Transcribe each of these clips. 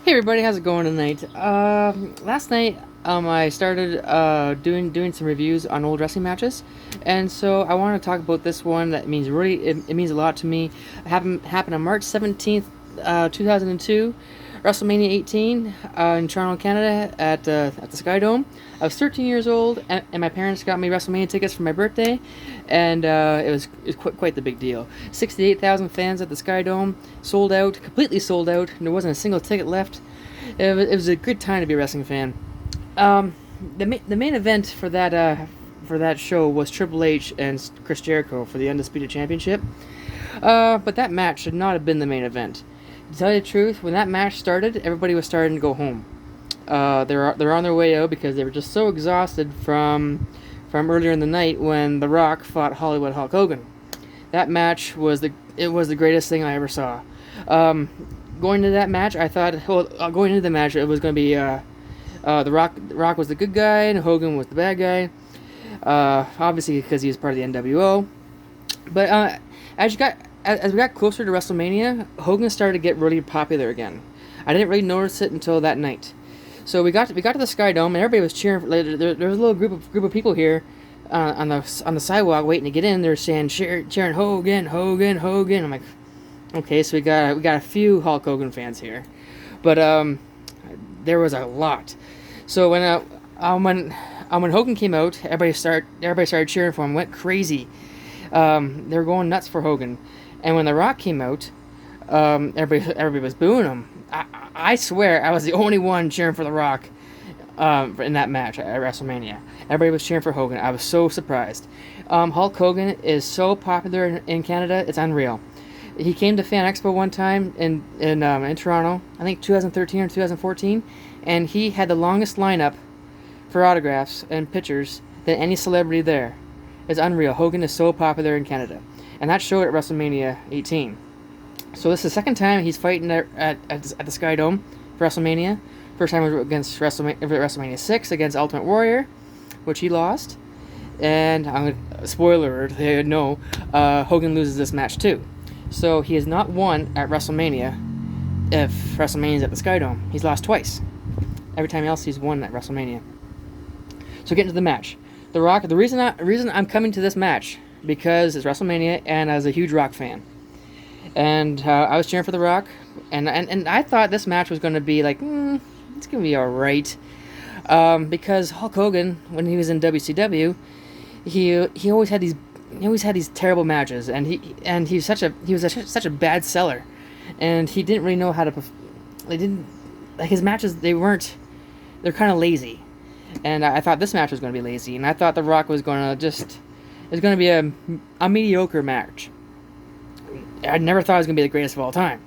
Hey everybody, how's it going tonight? Last night, I started doing some reviews on old wrestling matches, and so I want to talk about this one that means it means a lot to me. It happened on March 17th, 2002, Wrestlemania 18 in Toronto, Canada, at the Sky Dome. I was 13 years old, and my parents got me Wrestlemania tickets for my birthday, and it was quite the big deal. 68,000 fans at the Sky Dome, sold out, completely sold out. And there wasn't a single ticket left. It was a good time to be a wrestling fan. Um, the main event for that show was Triple H and Chris Jericho for the Undisputed Championship. But that match should not have been the main event. To tell you the truth, when that match started, everybody was starting to go home. They're on their way out because they were just so exhausted from earlier in the night when The Rock fought Hollywood Hulk Hogan. That match was the greatest thing I ever saw. Going into that match, I thought going into the match it was going to be The Rock was the good guy and Hogan was the bad guy. Obviously because he was part of the NWO. But as we got closer to WrestleMania, Hogan started to get really popular again. I didn't really notice it until that night. So we got to the Sky Dome and everybody was cheering. There was a little group of people here on the sidewalk waiting to get in. They're saying cheering Hogan, Hogan, Hogan. I'm like, okay, so we got a few Hulk Hogan fans here, but there was a lot. So when Hogan came out, everybody started cheering for him, went crazy. They were going nuts for Hogan, and when The Rock came out, everybody was booing him. I swear I was the only one cheering for The Rock in that match at WrestleMania. Everybody was cheering for Hogan. I was so surprised. Hulk Hogan is so popular in Canada, it's unreal. He came to Fan Expo one time in Toronto, I think 2013 or 2014, and he had the longest lineup for autographs and pictures than any celebrity there. It's unreal. Hogan is so popular in Canada, and that showed at WrestleMania 18. So this is the second time he's fighting at the Sky Dome for WrestleMania. First time was against WrestleMania 6 against Ultimate Warrior, which he lost. And spoiler alert, no, Hogan loses this match too. So he has not won at WrestleMania if WrestleMania is at the Sky Dome. He's lost twice. Every time else he's won at WrestleMania. So getting to the match. The Rock, the reason I'm coming to this match, because it's WrestleMania and I was a huge Rock fan. And I was cheering for The Rock, and I thought this match was going to be like, it's going to be alright. Because Hulk Hogan, when he was in WCW, he always had these terrible matches, and he was such a bad seller, and he didn't really know how to. His matches, they're kind of lazy, and I thought this match was going to be lazy, and I thought The Rock was going to it's going to be a mediocre match. I never thought it was going to be the greatest of all time.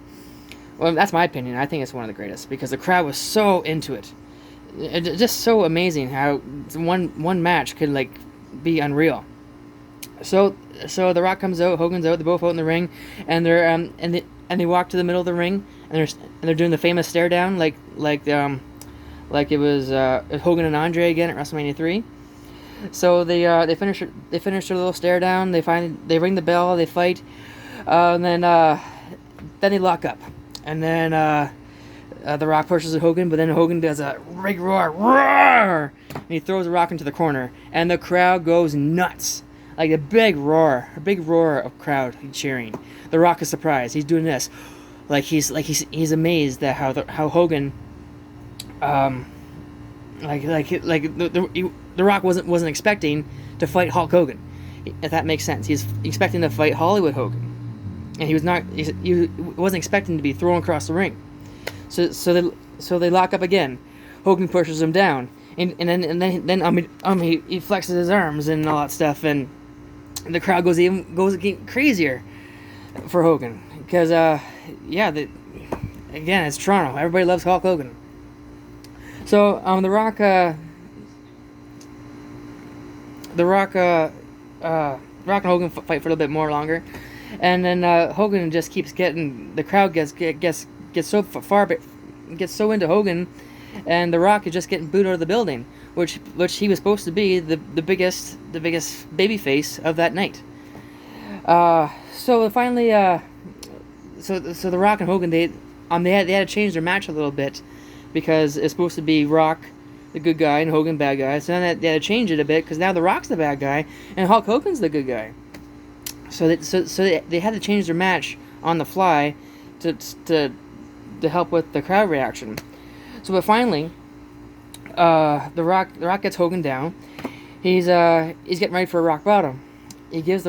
Well, that's my opinion. I think it's one of the greatest because the crowd was so into it. It's just so amazing how one match could be unreal. So The Rock comes out, Hogan's out, they're both out in the ring, and they walk to the middle of the ring, and they're doing the famous stare down like it was Hogan and Andre again at WrestleMania 3. So they finish their little stare down. They ring the bell, they fight, and then they lock up, and then The Rock pushes Hogan, but then Hogan does a big roar, and he throws The Rock into the corner, and the crowd goes nuts. Like a big roar of crowd cheering. The Rock is surprised. He's doing this, he's amazed at how Hogan, the Rock wasn't expecting to fight Hulk Hogan, if that makes sense. He's expecting to fight Hollywood Hogan, and he wasn't expecting to be thrown across the ring. So they lock up again. Hogan pushes him down, and then he flexes his arms and all that stuff, and the crowd goes even crazier for Hogan because again, it's Toronto. Everybody loves Hulk Hogan. So The Rock and Hogan fight for a little bit more longer, and then Hogan just keeps getting, the crowd gets so far, but gets so into Hogan, and The Rock is just getting booed out of the building, which he was supposed to be the biggest babyface of that night. So finally, so The Rock and Hogan, they had to change their match a little bit because it's supposed to be Rock, the good guy, and Hogan, bad guy. So then they had to change it a bit because now the Rock's the bad guy and Hulk Hogan's the good guy. So they had to change their match on the fly to help with the crowd reaction. So, but finally, the Rock gets Hogan down. He's getting ready for a rock bottom. He gives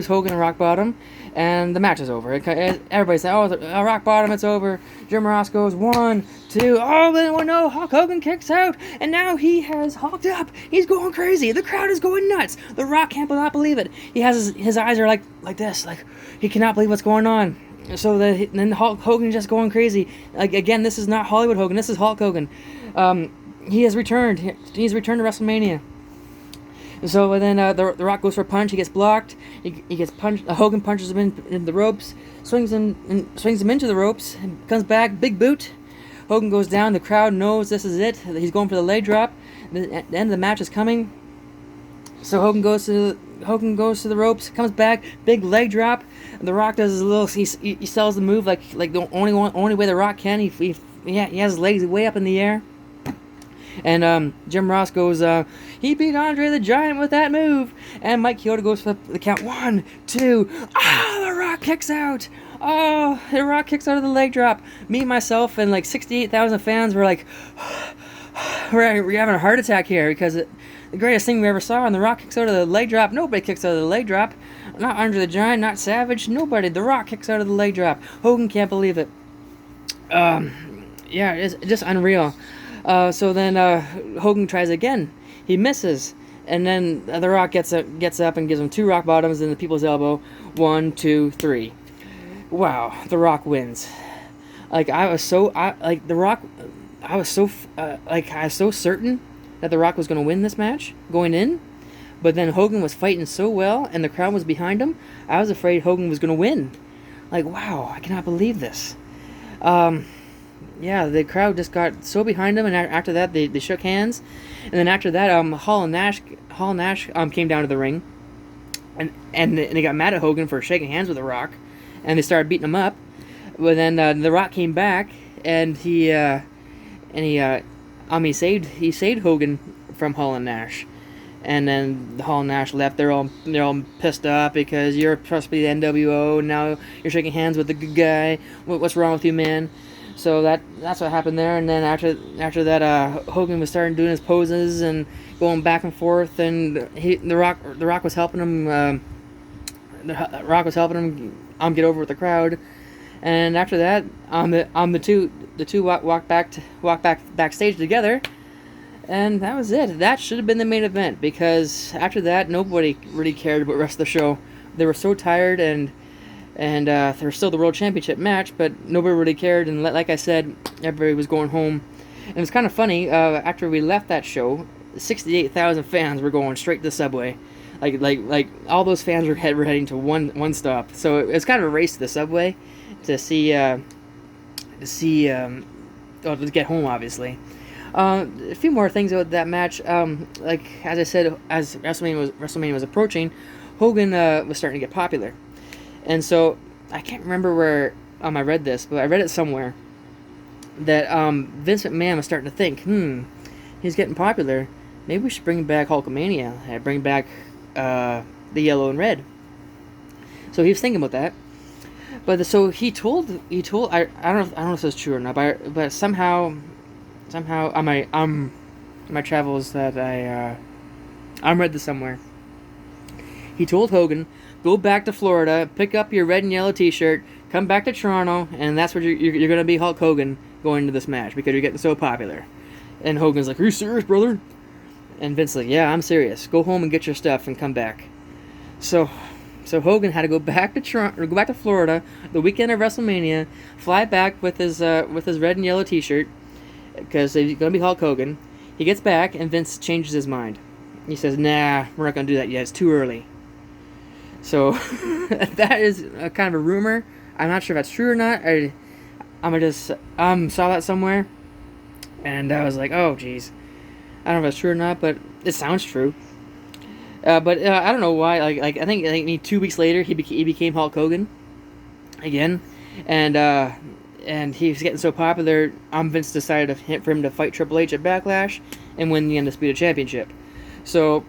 Hogan a rock bottom, and the match is over. Everybody's saying, "Oh, a rock bottom, it's over." Jim Ross goes 1, 2. Oh, then no, Hulk Hogan kicks out, and now he has hulked up. He's going crazy. The crowd is going nuts. The Rock cannot believe it. He has his eyes are like this, like he cannot believe what's going on. So then Hulk Hogan just going crazy. Like again, this is not Hollywood Hogan. This is Hulk Hogan. He has returned. He's returned to WrestleMania. So then the Rock goes for a punch. He gets blocked. He gets punched. Hogan punches him in the ropes, swings him into the ropes, and comes back. Big boot. Hogan goes down. The crowd knows this is it. He's going for the leg drop. The end of the match is coming. So Hogan goes to the ropes, comes back, big leg drop. The Rock does his little. He sells the move like the only way the Rock can. He has his legs way up in the air. And Jim Ross goes, he beat Andre the Giant with that move. And Mike Chioda goes for the count. 1, 2. The Rock kicks out. Oh, the Rock kicks out of the leg drop. Me, myself, and like 68,000 fans were like, we're having a heart attack here because the greatest thing we ever saw. And the Rock kicks out of the leg drop. Nobody kicks out of the leg drop. Not Andre the Giant, not Savage, nobody. The Rock kicks out of the leg drop. Hogan can't believe it. Yeah, it's just unreal. So then Hogan tries again. He misses. And then The Rock gets up and gives him 2 rock bottoms in the people's elbow. 1, 2, 3. Wow, The Rock wins. Like, I was so certain that The Rock was going to win this match going in. But then Hogan was fighting so well and the crowd was behind him. I was afraid Hogan was going to win. Like, wow, I cannot believe this. Yeah, the crowd just got so behind him, and after that, they shook hands, and then after that, Hall and Nash came down to the ring, and they got mad at Hogan for shaking hands with The Rock, and they started beating him up. But then The Rock came back, and he saved Hogan from Hall and Nash, and then the Hall and Nash left. They're all pissed off because you're supposed to be the NWO, and now you're shaking hands with the good guy. What's wrong with you, man? So that's what happened there, and then after that, Hogan was starting doing his poses and going back and forth, and the Rock was helping him. The Rock was helping him get over with the crowd, and after that, the two walked backstage together, and that was it. That should have been the main event because after that, nobody really cared about the rest of the show. They were so tired and there was still the World Championship match, but nobody really cared, and like I said, everybody was going home. And it was kind of funny, after we left that show, 68,000 fans were going straight to the subway. Like all those fans were heading to one stop. So it was kind of a race to the subway to get home, obviously. A few more things about that match. Like as I said, as WrestleMania was approaching, Hogan was starting to get popular. And so, I can't remember where I read this, but I read it somewhere that Vince McMahon was starting to think, he's getting popular. Maybe we should bring back Hulkamania and bring back the yellow and red. So he was thinking about that. But so he told I don't know if this is true or not, but somehow on my travels that I read this somewhere. He told Hogan, go back to Florida, pick up your red and yellow T-shirt, come back to Toronto, and that's where you're going to be Hulk Hogan going into this match because you're getting so popular. And Hogan's like, are you serious, brother? And Vince's like, yeah, I'm serious. Go home and get your stuff and come back. So Hogan had to go back to Toronto, or go back to Florida the weekend of WrestleMania, fly back with his red and yellow T-shirt because he's going to be Hulk Hogan. He gets back and Vince changes his mind. He says, nah, we're not going to do that yet. It's too early. So that is a kind of a rumor. I'm not sure if that's true or not. I just saw that somewhere, and I was like, oh, geez. I don't know if that's true or not, but it sounds true. But I don't know why. I think 2 weeks later he became Hulk Hogan again, and and he was getting so popular, Vince decided for him to fight Triple H at Backlash and win the Undisputed Championship. So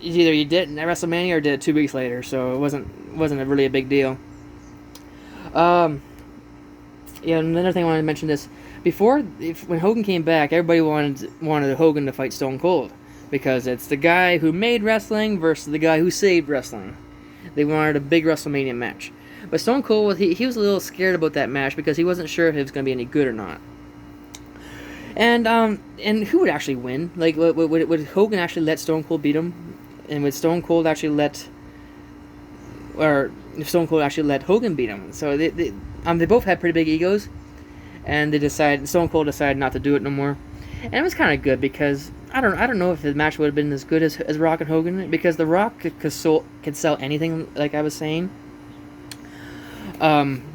either he did it at WrestleMania or did it 2 weeks later, so it wasn't really a big deal. Yeah, another thing I wanted to mention is when Hogan came back, everybody wanted Hogan to fight Stone Cold because it's the guy who made wrestling versus the guy who saved wrestling. They wanted a big WrestleMania match, but Stone Cold he was a little scared about that match because he wasn't sure if it was going to be any good or not. And who would actually win? Like, would Hogan actually let Stone Cold beat him? And would Stone Cold actually let Hogan beat him? So they both had pretty big egos, and Stone Cold decided not to do it no more. And it was kind of good because I don't know if the match would have been as good as Rock and Hogan, because The Rock could sell anything, like I was saying.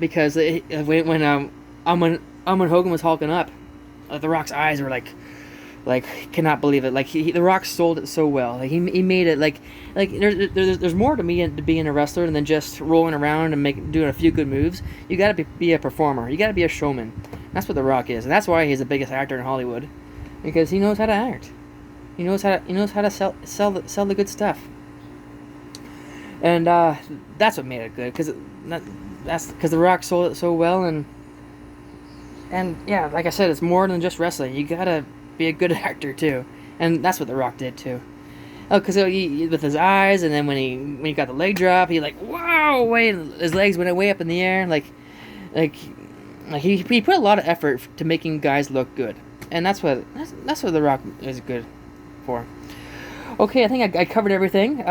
Because when Hogan was hulking up, The Rock's eyes were like cannot believe it. Like The Rock sold it so well. Like he made it like there's more to being a wrestler than just rolling around and doing a few good moves. You got to be a performer. You got to be a showman. That's what The Rock is, and that's why he's the biggest actor in Hollywood, because he knows how to act. He knows how to sell the good stuff. And that's what made it good, that's because The Rock sold it so well, and yeah, like I said, it's more than just wrestling. You gotta be a good actor too, and that's what The Rock did too. Oh, because with his eyes, and then when he got the leg drop, he his legs went way up in the air, like he put a lot of effort to making guys look good, and that's what The Rock is good for. Okay, I think I covered everything.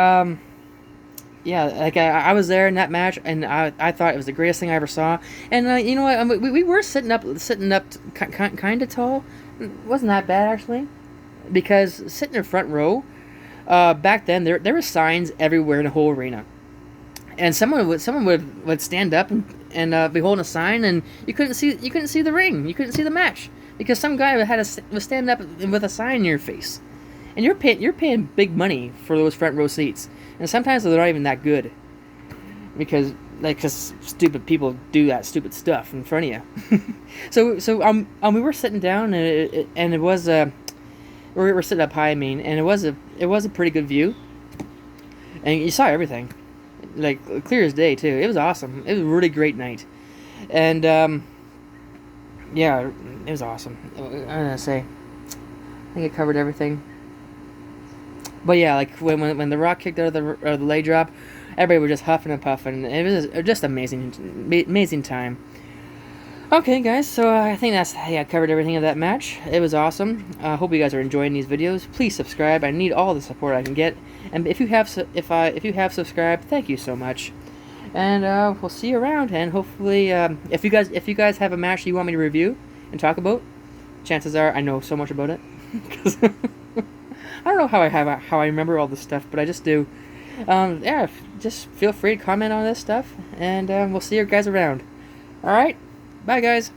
Yeah, like I was there in that match, and I thought it was the greatest thing I ever saw. And you know what? We were sitting up kind of tall. It wasn't that bad actually, because sitting in front row, back then there were signs everywhere in the whole arena, and someone would stand up and be holding a sign, and you couldn't see the ring, you couldn't see the match, because some guy was standing up with a sign in your face, and you're paying big money for those front row seats. And sometimes they're not even that good, because stupid people do that stupid stuff in front of you. so we were sitting down, and it was we were sitting up high, and it was a pretty good view, and you saw everything, like clear as day too. It was awesome. It was a really great night, and yeah, it was awesome. I'm gonna say, I think I covered everything. But yeah, like when The Rock kicked out of the leg drop, everybody was just huffing and puffing. It was just amazing time. Okay, guys, so I think I covered everything of that match. It was awesome. I hope you guys are enjoying these videos. Please subscribe. I need all the support I can get. And if you have subscribed, thank you so much. And we'll see you around. And hopefully, if you guys have a match you want me to review and talk about, chances are I know so much about it. I don't know how I remember all this stuff, but I just do. Yeah, just feel free to comment on this stuff, and we'll see you guys around. All right, bye guys.